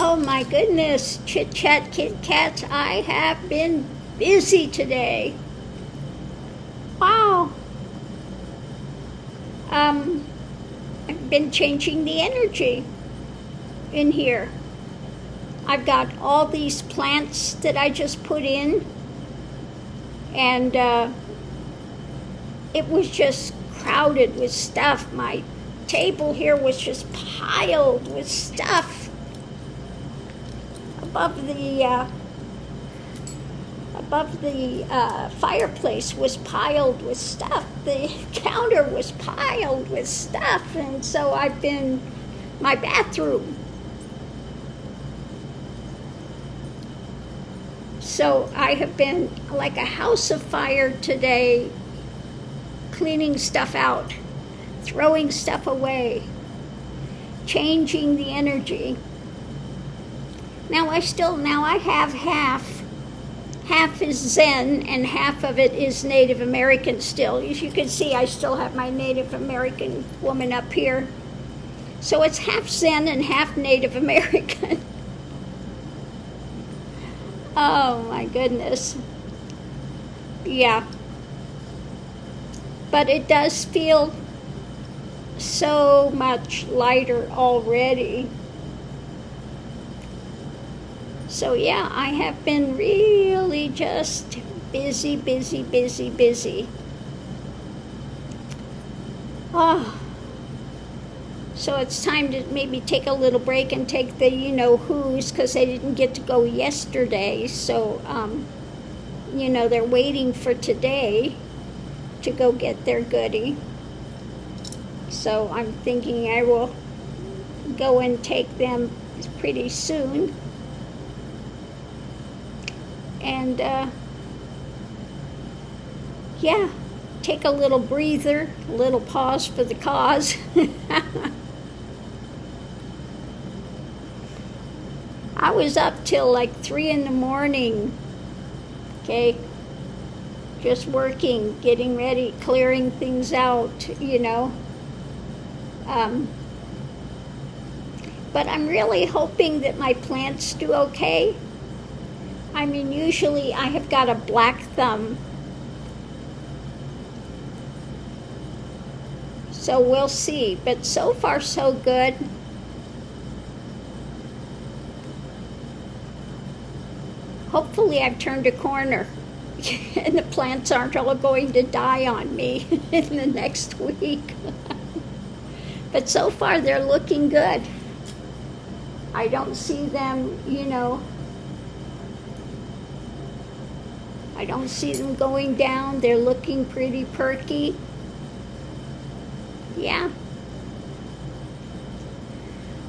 Oh my goodness, Chit Chat Kit Kats, I have been busy today. Wow. I've been changing the energy in here. I've got all these plants that I just put in, and it was just crowded with stuff. My table here was just piled with stuff. Above the fireplace was piled with stuff. The counter was piled with stuff, and so my bathroom. So I have been like a house of fire today, cleaning stuff out, throwing stuff away, changing the energy. Now I have half is Zen and half of it is Native American still. As you can see, I still have my Native American woman up here. So it's half Zen and half Native American. Oh my goodness. Yeah. But it does feel so much lighter already. So yeah, I have been really just busy. Oh. So it's time to maybe take a little break and take the who's, because they didn't get to go yesterday. So, they're waiting for today to go get their goodie. So I'm thinking I will go and take them pretty soon. And, take a little breather, a little pause for the cause. I was up till like 3 a.m, okay, just working, getting ready, clearing things out, But I'm really hoping that my plants do okay. I mean, usually I have got a black thumb. So we'll see. But so far, so good. Hopefully I've turned a corner and the plants aren't all going to die on me in the next week. But so far they're looking good. I don't see them, I don't see them going down. They're looking pretty perky. Yeah.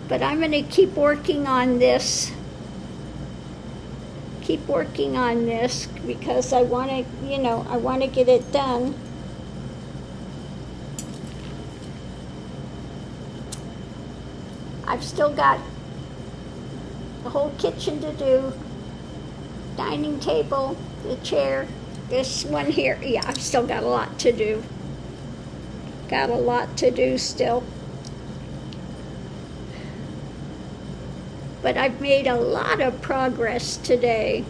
But I'm going to keep working on this. Because I want to get it done. I've still got the whole kitchen to do, dining table, the chair, this one here. Yeah, I've still got a lot to do. Still. But I've made a lot of progress today.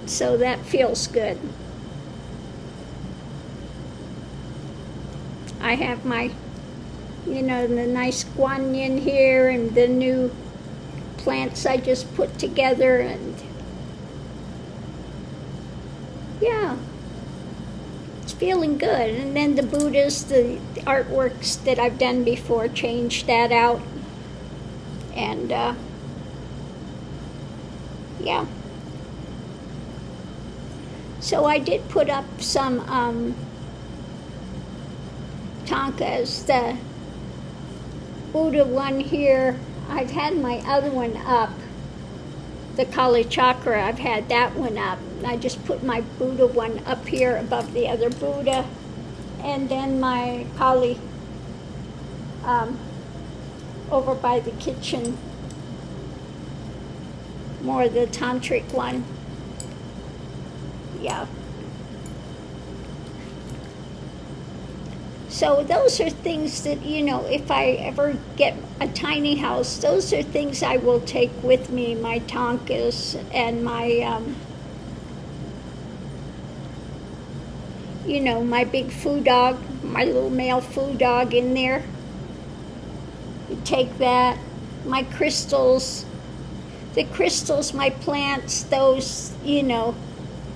So that feels good. I have my, the nice guanyin here and the new plants I just put together, and yeah, it's feeling good. And then the Buddhas, the artworks that I've done before, changed that out. And yeah. So I did put up some tankas. The Buddha one here, I've had my other one up. The Kali Chakra, I've had that one up. I just put my Buddha one up here above the other Buddha. And then my Kali over by the kitchen, more the tantric one. Yeah. So those are things that, if I ever get a tiny house, those are things I will take with me, my tonkas and my, my big foo dog, my little male foo dog in there. Take that. My crystals, my plants, those,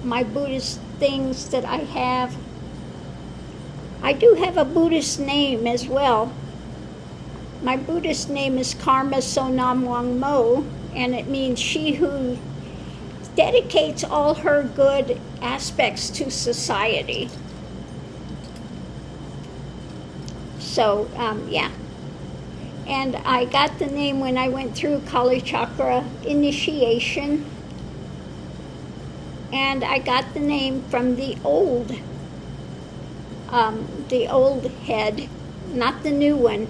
my Buddhist things that I have. I do have a Buddhist name as well. My Buddhist name is Karma Sonam Wang Mo, and it means she who dedicates all her good aspects to society. So, yeah. And I got the name when I went through Kali Chakra initiation. And I got the name from the old head, not the new one,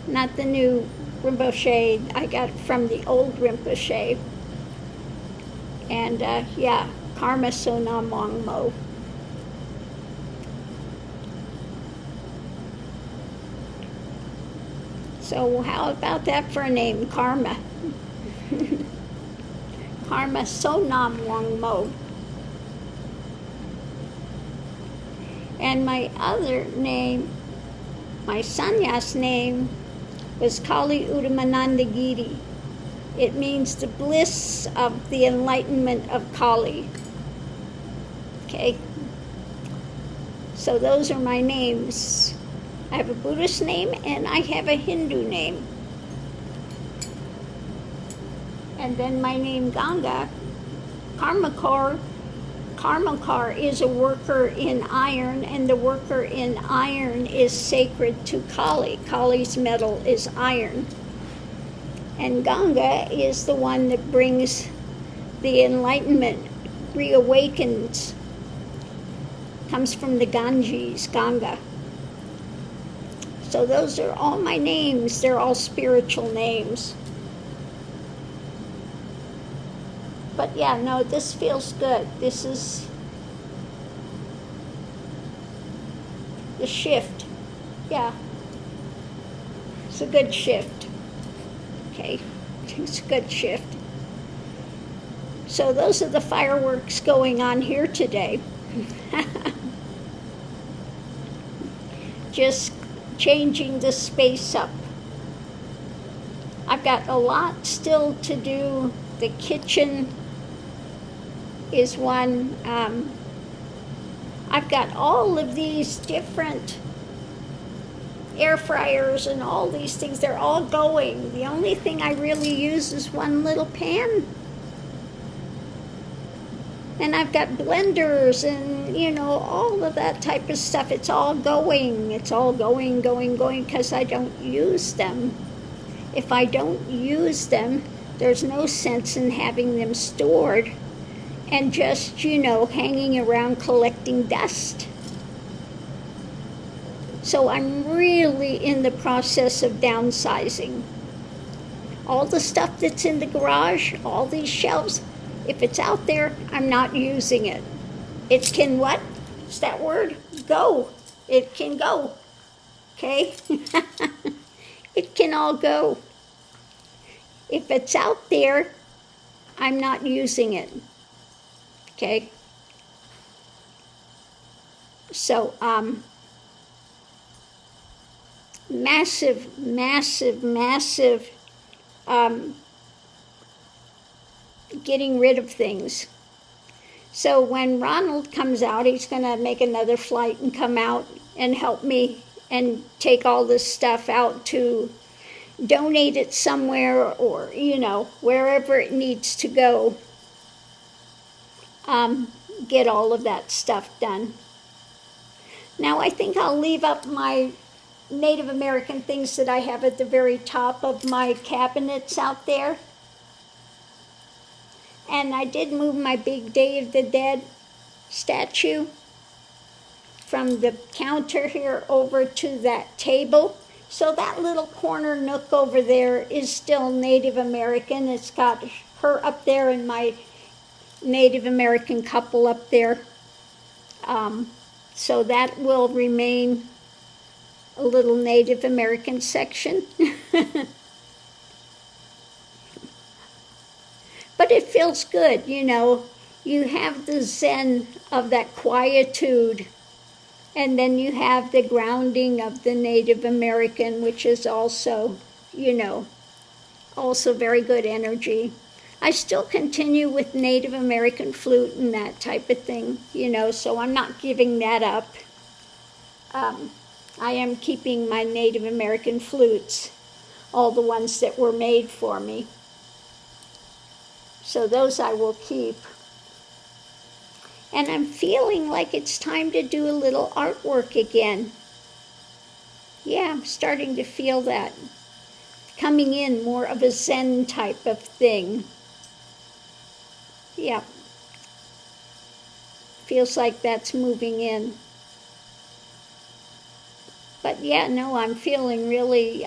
not the new Rinpoche. I got it from the old Rinpoche. And yeah, Karma Sonam Wang Mo. So how about that for a name, Karma? Karma Sonam Wang Mo. And my other name, my sannyas name, was Kali Udamananda Giri. It means the bliss of the enlightenment of Kali. Okay? So those are my names. I have a Buddhist name and I have a Hindu name. And then my name Ganga, Karmakar is a worker in iron, and the worker in iron is sacred to Kali. Kali's metal is iron. And Ganga is the one that brings the enlightenment, reawakens, comes from the Ganges, Ganga. So those are all my names. They're all spiritual names. But yeah, no, this feels good. This is the shift. Yeah. It's a good shift. Okay. It's a good shift. So those are the fireworks going on here today. Just changing the space up. I've got a lot still to do. The kitchen is one. I've got all of these different air fryers and all these things. They're all going. The only thing I really use is one little pan. And I've got blenders and, all of that type of stuff. It's all going. It's all going, because I don't use them. If I don't use them, there's no sense in having them stored and just, hanging around collecting dust. So I'm really in the process of downsizing. All the stuff that's in the garage, all these shelves, if it's out there, I'm not using it. It can what? What's that word? Go. It can go. Okay? It can all go. If it's out there, I'm not using it. Okay? So, massive getting rid of things. So when Ronald comes out, he's going to make another flight and come out and help me and take all this stuff out to donate it somewhere or, wherever it needs to go. Get all of that stuff done. Now I think I'll leave up my Native American things that I have at the very top of my cabinets out there. And I did move my big Day of the Dead statue from the counter here over to that table. So that little corner nook over there is still Native American. It's got her up there and my Native American couple up there. So that will remain a little Native American section. But it feels good, you know. You have the zen of that quietude, and then you have the grounding of the Native American, which is also, you know, also very good energy. I still continue with Native American flute and that type of thing, you know, so I'm not giving that up. I am keeping my Native American flutes, all the ones that were made for me. So those I will keep. And I'm feeling like it's time to do a little artwork again. Yeah, I'm starting to feel that. Coming in more of a Zen type of thing. Yeah. Feels like that's moving in. But yeah, no, I'm feeling really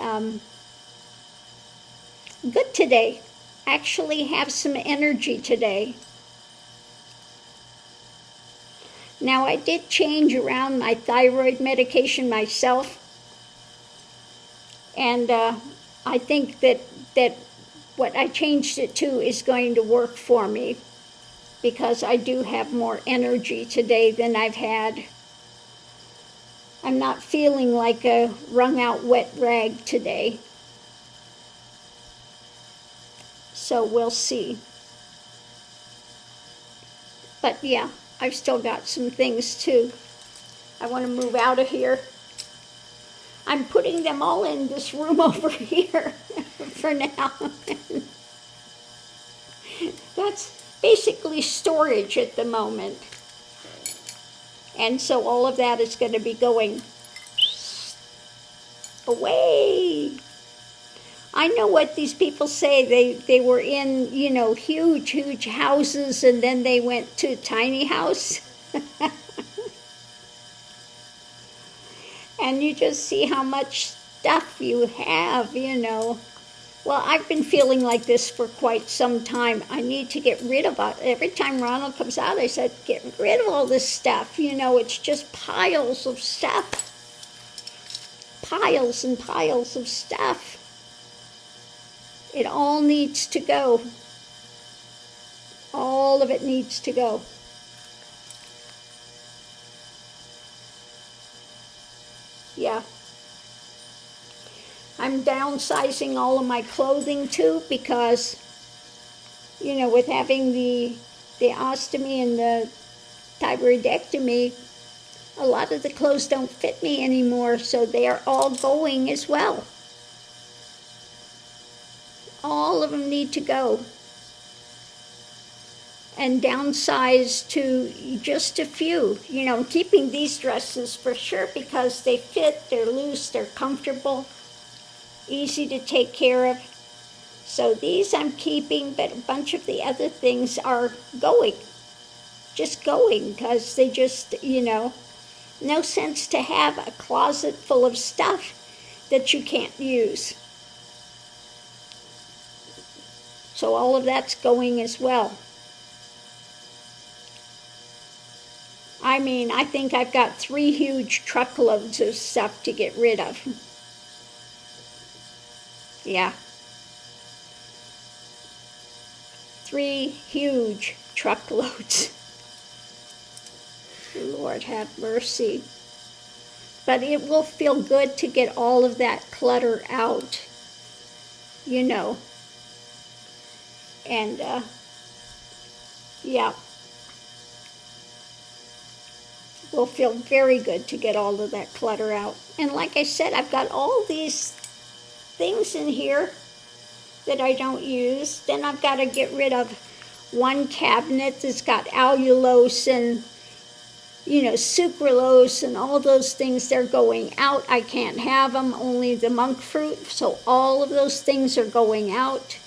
good today. Actually have some energy today. Now, I did change around my thyroid medication myself. And I think that what I changed it to is going to work for me, because I do have more energy today than I've had. I'm not feeling like a wrung out wet rag today. So we'll see. But yeah, I've still got some things too. I want to move out of here. I'm putting them all in this room over here for now. That's basically storage at the moment. And so all of that is going to be going away. I know what these people say. They were in, you know, huge, huge houses, and then they went to a tiny house. And you just see how much stuff you have, you know. Well, I've been feeling like this for quite some time. I need to get rid of it. Every time Ronald comes out, I said, get rid of all this stuff. You know, it's just piles of stuff. Piles and piles of stuff. It all needs to go. All of it needs to go. Yeah. I'm downsizing all of my clothing too, because, you know, with having the ostomy and the thyroidectomy, a lot of the clothes don't fit me anymore, so they are all going as well. All of them need to go. And downsize to just a few. You know, I'm keeping these dresses for sure because they fit, they're loose, they're comfortable, easy to take care of. So these I'm keeping, but a bunch of the other things are going. Just going, because they just, you know, no sense to have a closet full of stuff that you can't use. So all of that's going as well. I mean, I think I've got 3 huge truckloads of stuff to get rid of. Yeah. 3 huge truckloads. Lord have mercy. But it will feel good to get all of that clutter out, you know. And, yeah. Will feel very good to get all of that clutter out. And like I said, I've got all these things in here that I don't use. Then I've got to get rid of one cabinet that's got allulose and, you know, sucralose and all those things. They're going out. I can't have them, only the monk fruit. So all of those things are going out.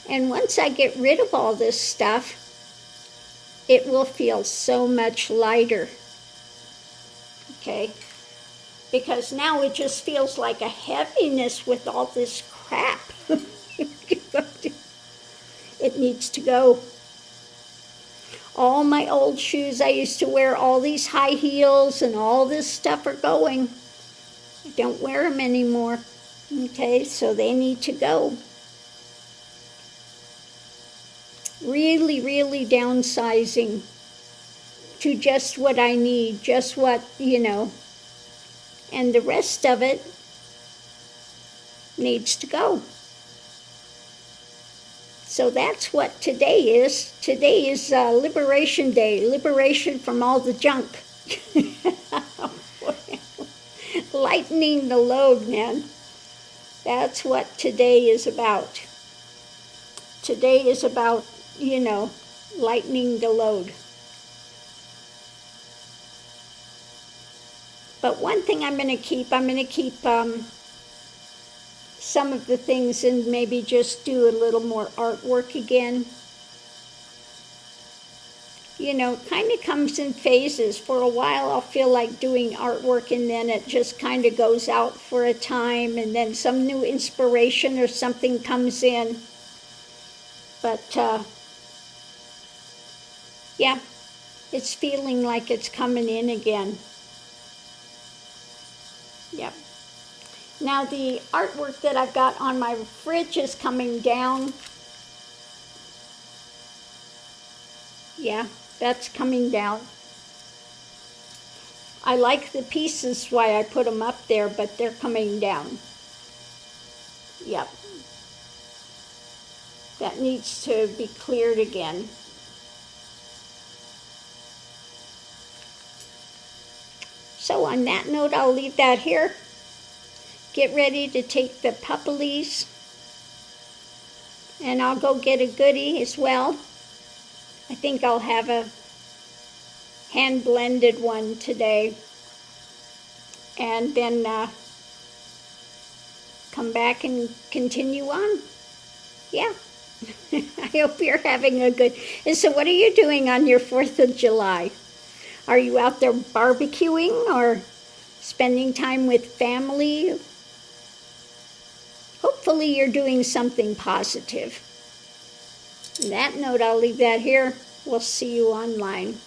And once I get rid of all this stuff, it will feel so much lighter. Okay? Because now it just feels like a heaviness with all this crap. It needs to go. All my old shoes I used to wear, all these high heels and all this stuff are going. I don't wear them anymore. Okay, so they need to go. Really, really downsizing to just what I need, just what, and the rest of it needs to go. So that's what today is. Today is Liberation Day, liberation from all the junk. Lightening the load, man. That's what today is about. Today is about, lightening the load. But one thing I'm going to keep some of the things and maybe just do a little more artwork again. Kind of comes in phases. For a while I'll feel like doing artwork, and then it just kind of goes out for a time, and then some new inspiration or something comes in. But yeah, it's feeling like it's coming in again. Yep. Now the artwork that I've got on my fridge is coming down. Yeah, that's coming down. I like the pieces, why I put them up there, but they're coming down. Yep. That needs to be cleared again. So on that note, I'll leave that here. Get ready to take the puppies, and I'll go get a goodie as well. I think I'll have a hand-blended one today, and then come back and continue on. Yeah. I hope you're having a good... And so what are you doing on your 4th of July? Are you out there barbecuing or spending time with family? Hopefully you're doing something positive. On that note, I'll leave that here. We'll see you online.